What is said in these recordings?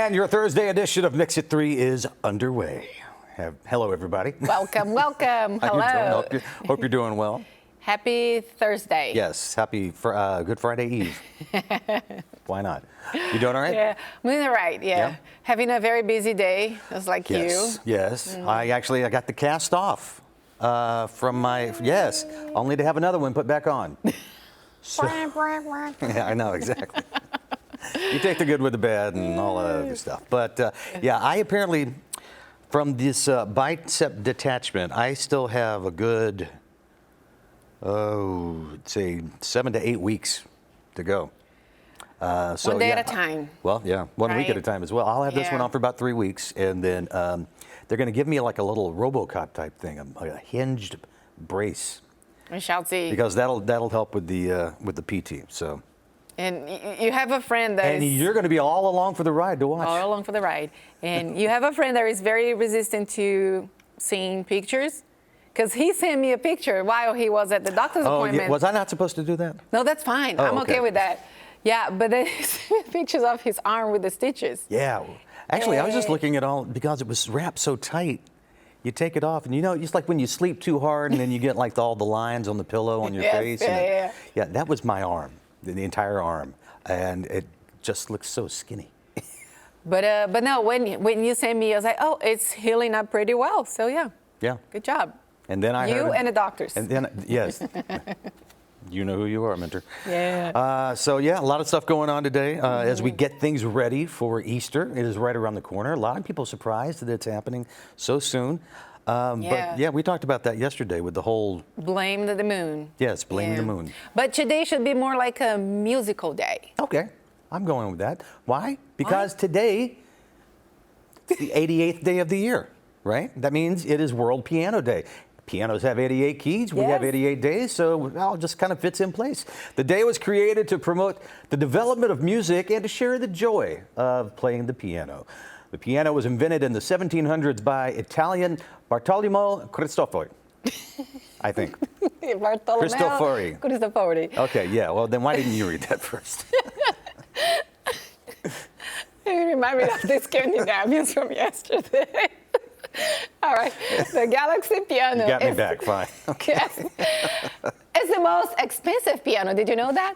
And your Thursday edition of Mix It 3 is underway. Hello, everybody. Welcome, welcome. How Hello. you doing? Hope you're doing well. Happy Thursday. Yes, happy Good Friday Eve. Why not? You doing all right? Yeah, I'm doing all right, yeah. Having a very busy day, just like you. Yes. I got the cast off from my, only to have another one put back on. So, yeah, I know, exactly. You take the good with the bad and all that other stuff. But I apparently, from this bicep detachment, I still have a good, say 7 to 8 weeks to go. So, one day at a time. Well, yeah, one week at a time as well. I'll have this one on for about 3 weeks, and then they're going to give me like a little RoboCop type thing, a hinged brace. We shall see. Because that'll help with the PT. So. And you have a friend that and you're going to be all along for the ride to watch. All along for the ride. And you have a friend that is very resistant to seeing pictures. Because he sent me a picture while he was at the doctor's appointment. Yeah. Was I not supposed to do that? No, that's fine. I'm okay with that. Yeah, but then he sent me pictures of his arm with the stitches. Yeah. Actually, I was just looking at all, because it was wrapped so tight. You take it off, and it's like when you sleep too hard, and then you get like all the lines on the pillow on your face. Yeah. Yeah, that was my arm, the entire arm, and it just looks so skinny. But no, when you sent me, I was like, oh, it's healing up pretty well. So yeah. Good job. And then I heard and the doctors. And then yes. You know who you are, Mentor. Yeah. So a lot of stuff going on today as we get things ready for Easter. It is right around the corner. A lot of people surprised that it's happening so soon. But we talked about that yesterday with the whole blame the moon. Yes, blame the moon. But today should be more like a musical day. Okay, I'm going with that. Why? Because today is the 88th day of the year, right? That means it is World Piano Day. Pianos have 88 keys, we have 88 days, so it just kind of fits in place. The day was created to promote the development of music and to share the joy of playing the piano. The piano was invented in the 1700s by Italian Bartolomeo Cristofori, I think. Cristofori. Okay, yeah, well then why didn't you read that first? You remind me of the Scandinavians from yesterday. All right, the Galaxy piano. You got me back, fine. Okay. Yes. It's the most expensive piano. Did you know that?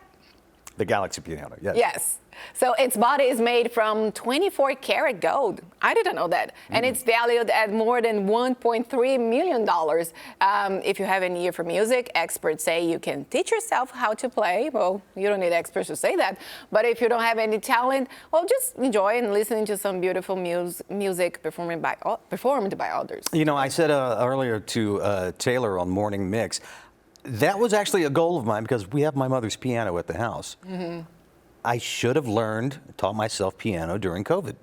The Galaxy piano, yes. Yes. So its body is made from 24 karat gold. I didn't know that. And it's valued at more than $1.3 million. If you have an ear for music, experts say you can teach yourself how to play. Well, you don't need experts to say that. But if you don't have any talent, well, just enjoy and listening to some beautiful music performed by others. You know, I said earlier to Taylor on Morning Mix, that was actually a goal of mine because we have my mother's piano at the house. I should have taught myself piano during COVID.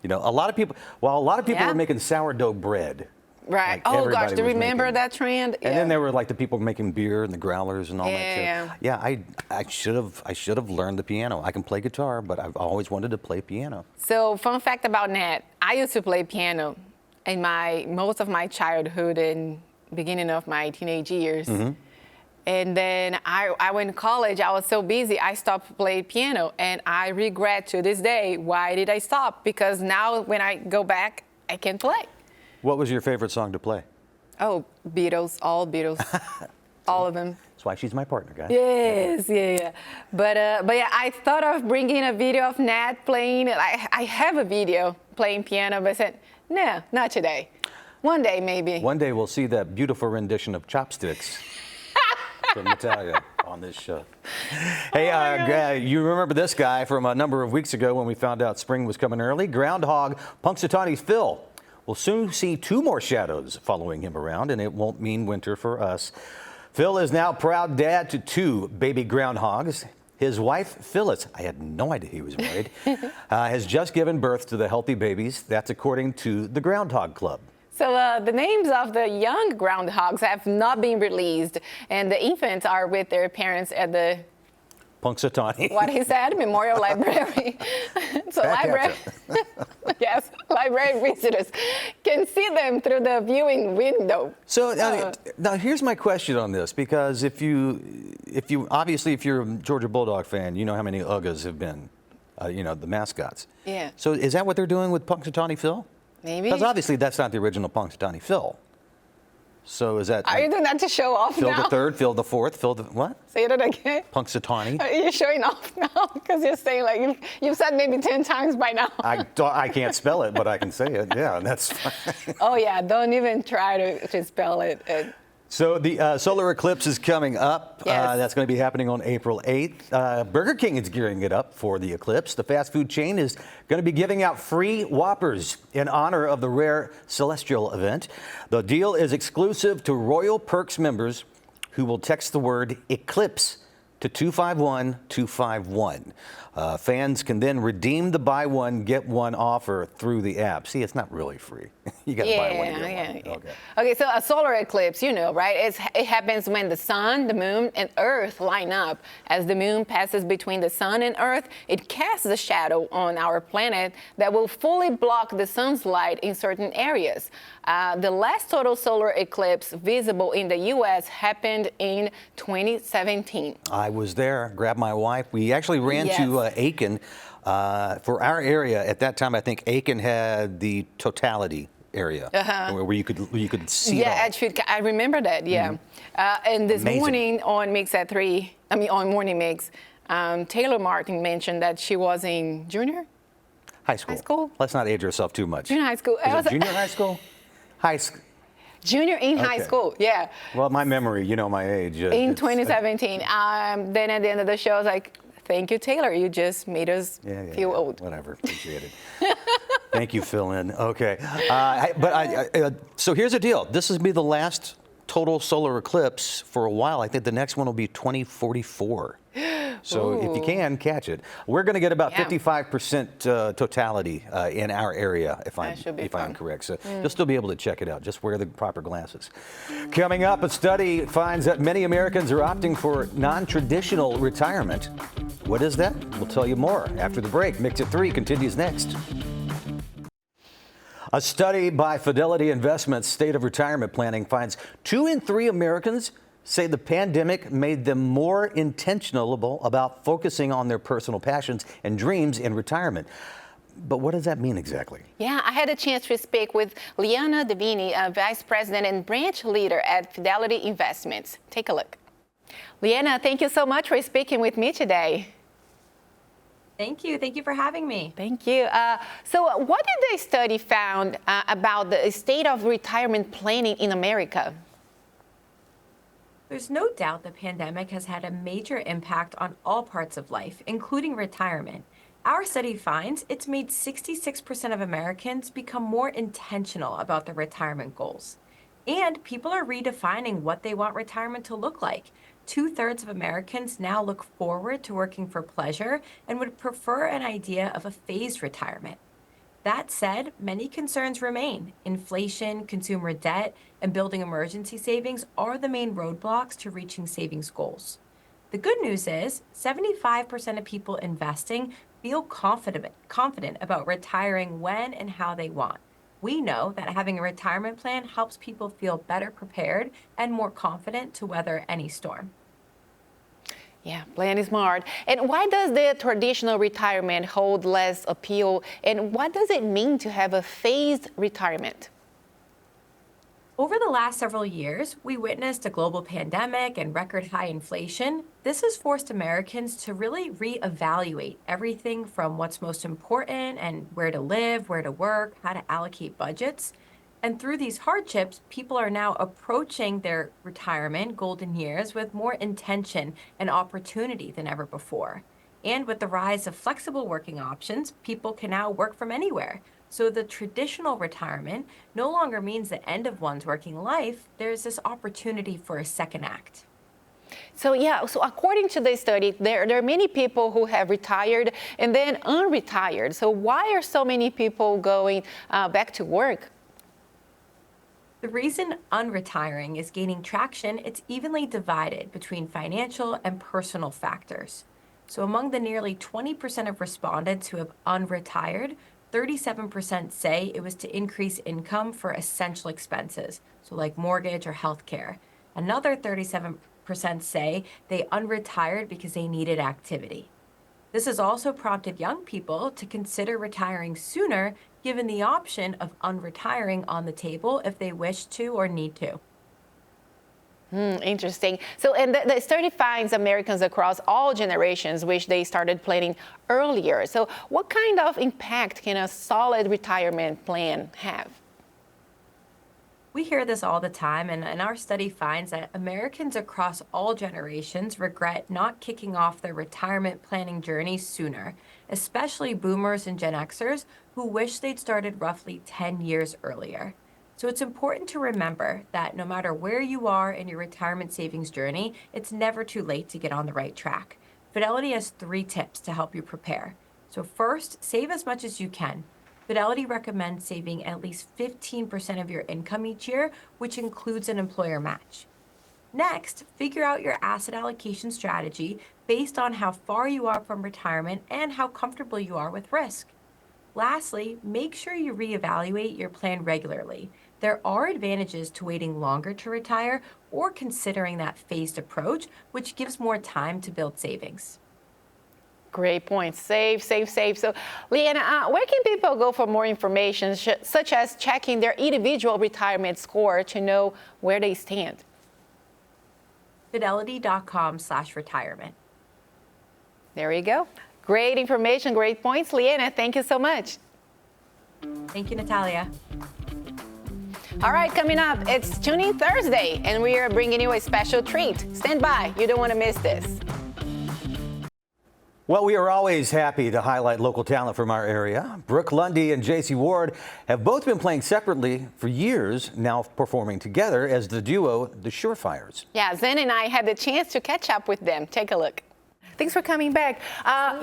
You know, a lot of people were making sourdough bread. Right. Oh gosh, do you remember that trend? And then there were like the people making beer and the growlers and all that too. Yeah, I should have learned the piano. I can play guitar, but I've always wanted to play piano. So, fun fact about Nat, I used to play piano in most of my childhood and beginning of my teenage years. And then I went to college. I was so busy, I stopped playing piano. And I regret to this day, why did I stop? Because now when I go back, I can play. What was your favorite song to play? Oh, Beatles, all Beatles, all of them. That's why she's my partner, guys. Yes, yeah. But yeah, I thought of bringing a video of Nat playing. I have a video playing piano, but I said, no, not today. One day, maybe. One day we'll see that beautiful rendition of Chopsticks from Natalia on this show. Hey, you remember this guy from a number of weeks ago when we found out spring was coming early? Groundhog Punxsutawney's Phil will soon see 2 more shadows following him around, and it won't mean winter for us. Phil is now proud dad to 2 baby groundhogs. His wife, Phyllis, I had no idea he was married, has just given birth to the healthy babies. That's according to the Groundhog Club. So the names of the young groundhogs have not been released, and the infants are with their parents at the Punxsutawney. What he said, Memorial Library. So yes, library visitors can see them through the viewing window. So now here's my question on this, because if you're a Georgia Bulldog fan, you know how many Uggas have been the mascots. Yeah. So is that what they're doing with Punxsutawney Phil? Maybe. Because obviously that's not the original Punxsutawney Phil. So is that Are you doing that to show off Phil now? the third, Phil the fourth, Phil the what? Say it again. Punxsutawney. You're showing off now because you're saying like you've said maybe 10 times by now. I can't spell it, but I can say it. Yeah, that's fine. Oh yeah, don't even try to spell it. So the solar eclipse is coming up. Yes. That's going to be happening on April 8th. Burger King is gearing it up for the eclipse. The fast food chain is going to be giving out free Whoppers in honor of the rare celestial event. The deal is exclusive to Royal Perks members who will text the word eclipse to 251-251. Fans can then redeem the buy one, get one offer through the app. See, it's not really free. You got to buy one, get one. Okay, so a solar eclipse, right? It happens when the sun, the moon, and Earth line up. As the moon passes between the sun and Earth, it casts a shadow on our planet that will fully block the sun's light in certain areas. The last total solar eclipse visible in the U.S. happened in 2017. I was there, grabbed my wife. We actually ran to Aiken. For our area at that time, I think Aiken had the totality area where you could see it all. Actually, I remember that. Yeah, and this morning on Mix at 3, on Morning Mix, Taylor Martin mentioned that she was in junior high school. Let's not age herself too much. Junior high school. Is it junior high school? High school. Junior in high school, yeah. Well, my memory, my age. In 2017. Then at the end of the show, I was like, thank you, Taylor. You just made us feel old. Whatever. Appreciate it. Thank you, Phil in. Okay. So here's the deal. This will be the last total solar eclipse for a while. I think the next one will be 2044. So if you can, catch it. We're going to get about 55% totality in our area, if I'm correct. So you'll still be able to check it out. Just wear the proper glasses. Coming up, a study finds that many Americans are opting for non-traditional retirement. What is that? We'll tell you more after the break. Mix at 3 continues next. A study by Fidelity Investments State of Retirement Planning finds 2 in 3 Americans say the pandemic made them more intentional about focusing on their personal passions and dreams in retirement. But what does that mean exactly? Yeah, I had a chance to speak with Liana Davini, a vice president and branch leader at Fidelity Investments. Take a look. Liana, thank you so much for speaking with me today. Thank you. Thank you for having me. Thank you. So what did the study found about the state of retirement planning in America? There's no doubt the pandemic has had a major impact on all parts of life, including retirement. Our study finds it's made 66% of Americans become more intentional about their retirement goals. And people are redefining what they want retirement to look like. 2/3 of Americans now look forward to working for pleasure and would prefer an idea of a phased retirement. That said, many concerns remain. Inflation, consumer debt, and building emergency savings are the main roadblocks to reaching savings goals. The good news is 75% of people investing feel confident about retiring when and how they want. We know that having a retirement plan helps people feel better prepared and more confident to weather any storm. Yeah, plan smart. And why does the traditional retirement hold less appeal? And what does it mean to have a phased retirement? Over the last several years, we witnessed a global pandemic and record high inflation. This has forced Americans to really reevaluate everything from what's most important and where to live, where to work, how to allocate budgets. And through these hardships, people are now approaching their retirement golden years with more intention and opportunity than ever before. And with the rise of flexible working options, people can now work from anywhere. So the traditional retirement no longer means the end of one's working life. There's this opportunity for a second act. So according to the study, there are many people who have retired and then unretired. So why are so many people going back to work? The reason unretiring is gaining traction, it's evenly divided between financial and personal factors. So among the nearly 20% of respondents who have unretired, 37% say it was to increase income for essential expenses, so like mortgage or healthcare. Another 37% say they unretired because they needed activity. This has also prompted young people to consider retiring sooner, given the option of unretiring on the table if they wish to or need to. Interesting. So, and the study finds Americans across all generations wish they started planning earlier. So, what kind of impact can a solid retirement plan have? We hear this all the time, and our study finds that Americans across all generations regret not kicking off their retirement planning journey sooner, especially boomers and Gen Xers who wish they'd started roughly 10 years earlier. So it's important to remember that no matter where you are in your retirement savings journey, it's never too late to get on the right track. Fidelity has 3 tips to help you prepare. So first, save as much as you can. Fidelity recommends saving at least 15% of your income each year, which includes an employer match. Next, figure out your asset allocation strategy based on how far you are from retirement and how comfortable you are with risk. Lastly, make sure you reevaluate your plan regularly. There are advantages to waiting longer to retire or considering that phased approach, which gives more time to build savings. Great point. Save, save, save. So, Leanna, where can people go for more information, such as checking their individual retirement score to know where they stand? Fidelity.com/retirement. There you go. Great information, great points. Leanna, thank you so much. Thank you, Natalia. All right, coming up, it's Tuning Thursday, and we are bringing you a special treat. Stand by. You don't want to miss this. Well, we are always happy to highlight local talent from our area. Brooke, Lundy, and Jaycie Ward have both been playing separately for years, now performing together as the duo, the Surefires. Yeah, Zen and I had the chance to catch up with them. Take a look. Thanks for coming back.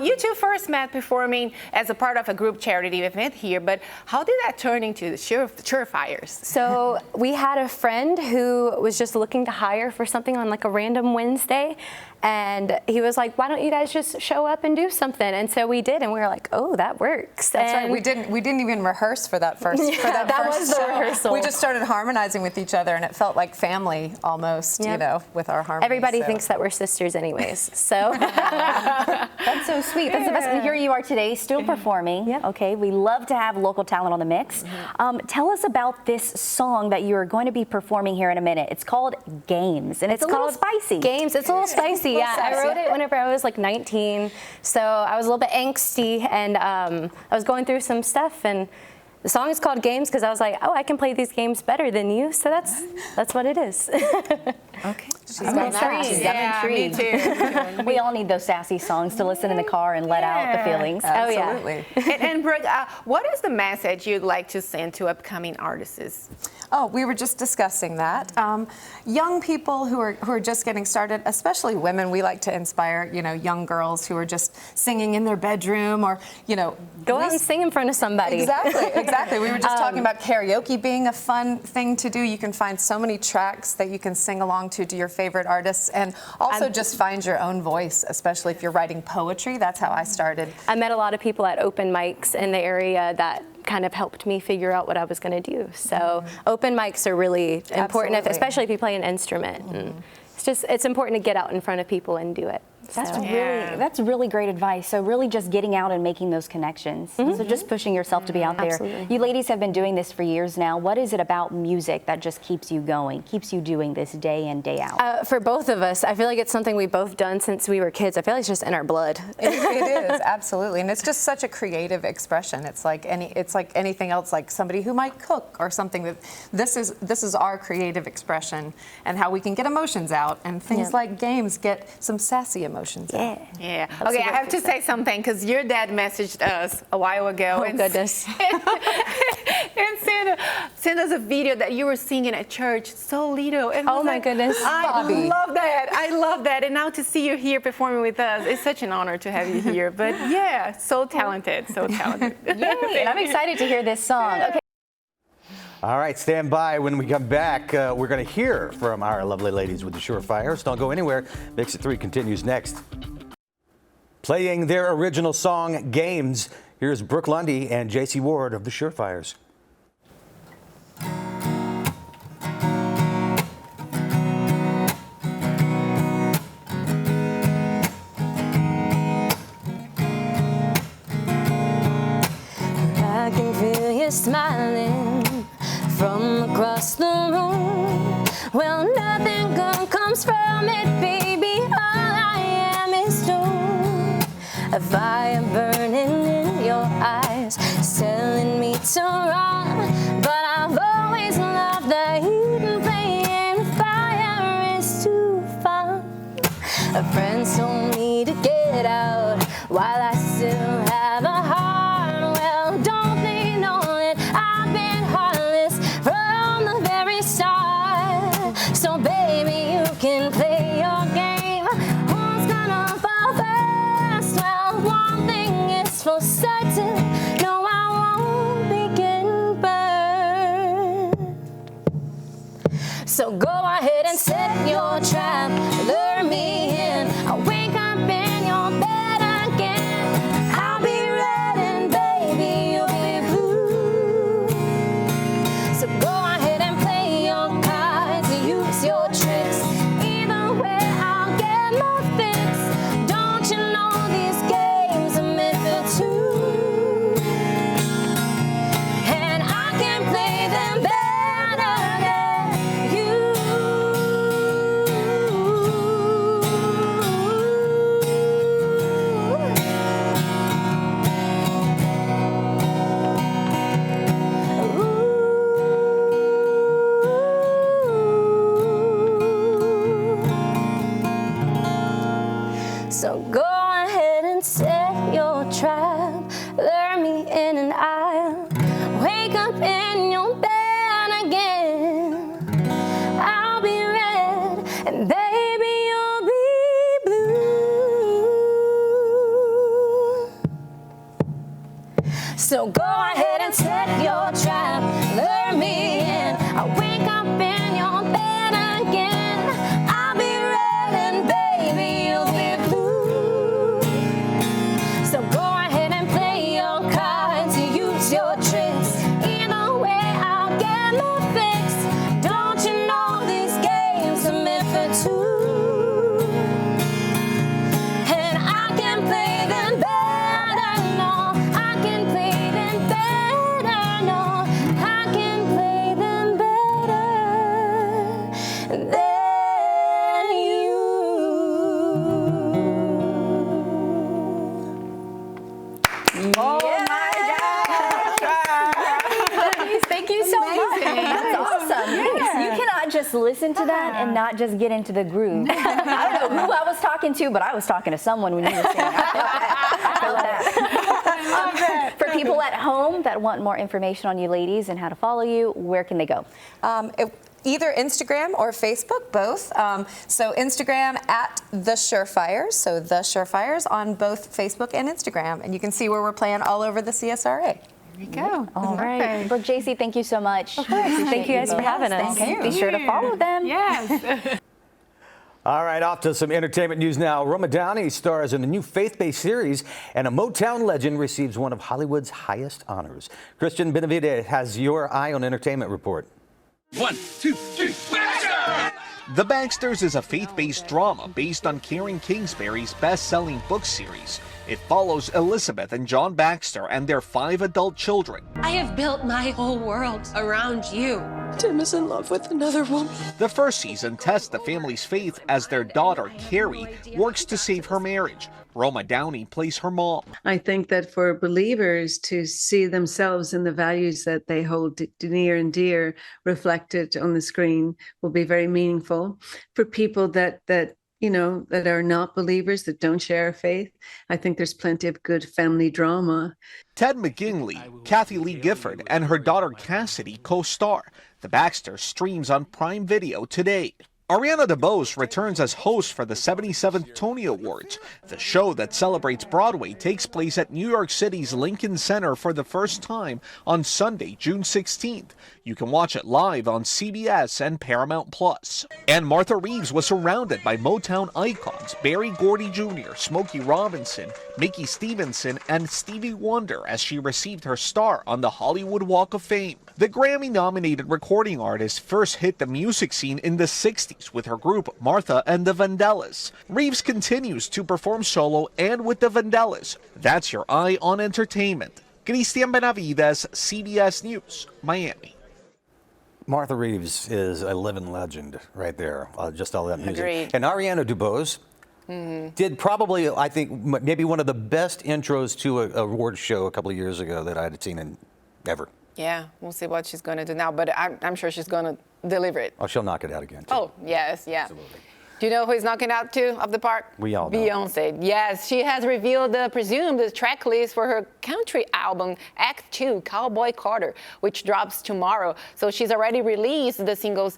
You two first met performing as a part of a group charity event here, but how did that turn into the Surefires? So we had a friend who was just looking to hire for something on like a random Wednesday, and he was like, why don't you guys just show up and do something? And so we did, and we were like, oh, that works. That's and right. We didn't even rehearse for that first. Yeah, that was the rehearsal. We just started harmonizing with each other, and it felt like family almost. Yep. You know, with our harmony. Everybody thinks that we're sisters, anyways. So that's so sweet. That's the best. And here you are today, still performing. Yep. Okay, we love to have local talent on the mix. Tell us about this song that you're going to be performing here in a minute. It's called Games, and it's a little spicy. Games. It's a little spicy. Yeah, I wrote it whenever I was like 19, so I was a little bit angsty, and I was going through some stuff, and the song is called Games because I was like, oh, I can play these games better than you, so that's what it is. Okay. She's got intrigued. Yeah, me too. We all need those sassy songs to listen in the car and let out the feelings. Absolutely. Oh, yeah. and Brooke, what is the message you'd like to send to upcoming artists? Oh, we were just discussing that. Young people who are just getting started, especially women, we like to inspire, young girls who are just singing in their bedroom or, Go out and sing in front of somebody. Exactly. We were just talking about karaoke being a fun thing to do. You can find so many tracks that you can sing along to your favorite artists, and also just find your own voice, especially if you're writing poetry. That's how I started. I met a lot of people at open mics in the area that kind of helped me figure out what I was going to do. So open mics are really important, especially if you play an instrument. And it's important to get out in front of people and do it. That's really great advice. So really just getting out and making those connections. So just pushing yourself to be out there. Absolutely. You ladies have been doing this for years now. What is it about music that just keeps you going, keeps you doing this day in, day out? For both of us, I feel like it's something we've both done since we were kids. I feel like it's just in our blood. It is, absolutely. And it's just such a creative expression. It's like anything else, like somebody who might cook or something. That this is our creative expression and how we can get emotions out, and things like games get some sassy emotions. Yeah. Okay, I have to say something because your dad messaged us a while ago. Oh, goodness. and sent us a video that you were singing at church, so little. And Oh, my goodness. I love that. I love that. And now to see you here performing with us, it's such an honor to have you here. But yeah, so talented, so talented. Yay, and I'm excited to hear this song. Okay. All right, stand by. When we come back, we're going to hear from our lovely ladies with the Surefires. Don't go anywhere. Mix It 3 continues next. Playing their original song, Games, here's Brooke Lundy and Jaycie Ward of the Surefires. is smiling from across the room. Well, nothing good comes from it, baby. All I am is doomed. A fire burning in your eyes, telling me to run. But I've always loved the heat and playing fire is too fun. A friend told me to get out while I still have a heart. Well, don't they know that I've been heartless from the very start? So baby, you can play your game. Who's gonna fall first? Well, one thing is for certain, no, I won't be getting burned. So go ahead and set your trap, lure me in. I'll wake up in your bed again. I'll be red and baby, you'll be blue. So go ahead and play your cards, use your tricks. Either way, I'll get my fix. Don't you know these games are meant for two? And I can play them better than you. So go ahead and set your trap, lure me in and I'll wake up in your bed again. I'll be red and baby you'll be blue. So go ahead and set your trap, lure me in. I'll wake up in your bed again. I'll be red and baby you'll be blue. So go ahead and play your cards, use your tricks. Either way, I'll get my fix. Don't you know these games are meant for two? And I can play them better, no, I can play them better, no, I can play them better than you. Thank you so much. That's awesome. You cannot just listen to that and not just get into the groove. I don't know who I was talking to, but I was talking to someone when you were singing. For people at home that want more information on you ladies and how to follow you, where can they go? Either Instagram or Facebook, both. So Instagram at The Surefires, so The Surefires on both Facebook and Instagram. And you can see where we're playing all over the CSRA. There you go. All right. Brooke, Jaycie, thank you so much. Thank you guys for having us. Thank you. Be sure to follow them. Yes. All right, off to some entertainment news now. Roma Downey stars in a new faith-based series, and a Motown legend receives one of Hollywood's highest honors. Christian Benavides has your Eye on Entertainment report. 1, 2, 3, Baxter! The Baxters is a faith-based drama based on Karen Kingsbury's best-selling book series. It follows Elizabeth and John Baxter and their 5 adult children. I have built my whole world around you. Tim is in love with another woman. The first season tests the family's faith as their daughter, Carrie, works to save her marriage. Roma Downey plays her mom. I think that for believers to see themselves in the values that they hold near and dear reflected on the screen will be very meaningful. For people that are not believers, that don't share a faith, I think there's plenty of good family drama. Ted McGinley, Kathy Lee Gifford, and her daughter Cassidy co-star. The Baxters streams on Prime Video today. Ariana DeBose returns as host for the 77th Tony Awards. The show that celebrates Broadway takes place at New York City's Lincoln Center for the first time on Sunday, June 16th. You can watch it live on CBS and Paramount+. And Martha Reeves was surrounded by Motown icons Berry Gordy Jr., Smokey Robinson, Mickey Stevenson, and Stevie Wonder as she received her star on the Hollywood Walk of Fame. The Grammy-nominated recording artist first hit the music scene in the 60s with her group Martha and the Vandellas. Reeves continues to perform solo and with the Vandellas. That's your Eye on Entertainment. Cristian Benavides, CBS News, Miami. Martha Reeves is a living legend right there. Just all that music. Agreed. And Ariana DeBose did probably, I think, maybe one of the best intros to an award show a couple of years ago that I had seen in ever. Yeah, we'll see what she's going to do now, but I'm sure she's going to deliver it. Oh, she'll knock it out again, too. Oh, yes, yeah. Absolutely. Do you know who is knocking out too of the park? We all know. Beyonce. Yes, she has revealed the presumed track list for her country album, Act 2, Cowboy Carter, which drops tomorrow. So she's already released the singles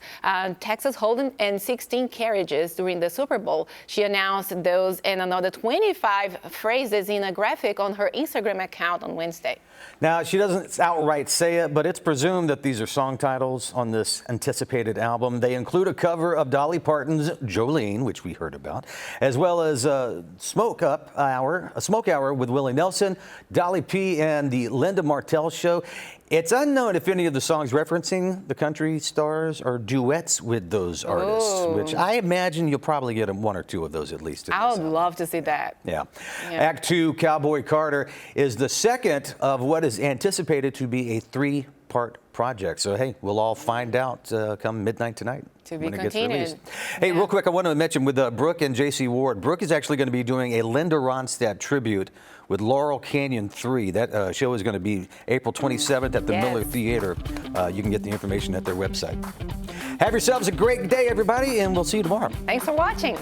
Texas Hold'em and 16 Carriages during the Super Bowl. She announced those and another 25 phrases in a graphic on her Instagram account on Wednesday. Now, she doesn't outright say it, but it's presumed that these are song titles on this anticipated album. They include a cover of Dolly Parton's Jolene, which we heard about, as well as a Smoke Hour with Willie Nelson, Dolly P, and the Linda Martell Show. It's unknown if any of the songs referencing the country stars are duets with those artists, which I imagine you'll probably get one or two of those at least. I would love to see that. Yeah. Act 2, Cowboy Carter, is the second of what is anticipated to be a 3-part project. So, hey, we'll all find out come midnight tonight. To be when it gets continued. released. Hey, real quick, I want to mention with Brooke and Jaycie Ward, Brooke is actually going to be doing a Linda Ronstadt tribute with Laurel Canyon 3. That show is going to be April 27th at the Miller Theater. You can get the information at their website. Have yourselves a great day, everybody, and we'll see you tomorrow. Thanks for watching.